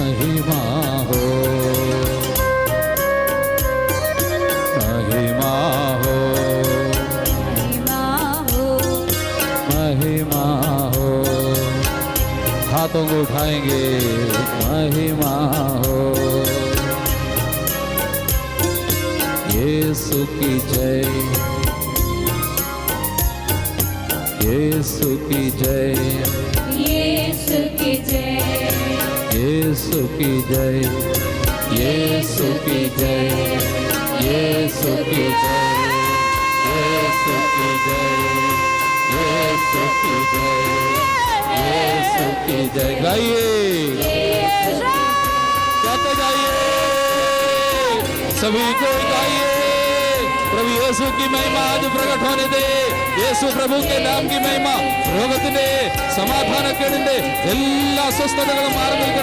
महिमा हो, महिमा हो, महिमा हो। हाथों को उठाएंगे, महिमा हो। यीशु की जय, यीशु की जय, यीशु की जय, यीशु की जय, यीशु की जय, यीशु की जय, यीशु की जय, यीशु की जय, यीशु की जय। गाइए, गाते जाइए, सभी को गाइए। प्रभु यीशु की महिमा आज प्रकट होने दे। ಯೇಸು ಪ್ರಭು ಕೆ ನಾಮ ಕಿ ಮಹಿಮಾ ರೋಗത്തിന്റെ ಸಮಾಧಾನ ಕೇಳಿದೆ ಎಲ್ಲ ಸ್ವಸ್ಥತೆಗಳ ಮಾರ್ಗದಲ್ಲಿ